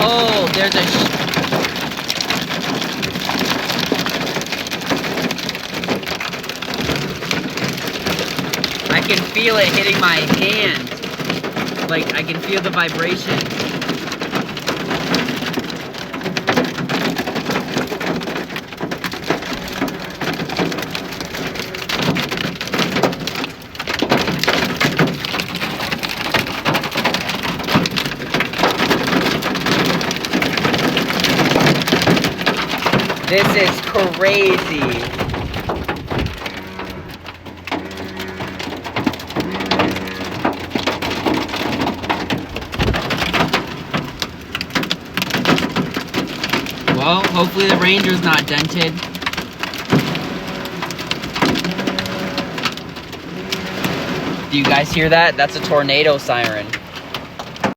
Oh, there's a... I can feel it hitting my hand. Like, I can feel the vibration. This is crazy. Well, hopefully the Ranger's not dented. Do you guys hear that? That's a tornado siren.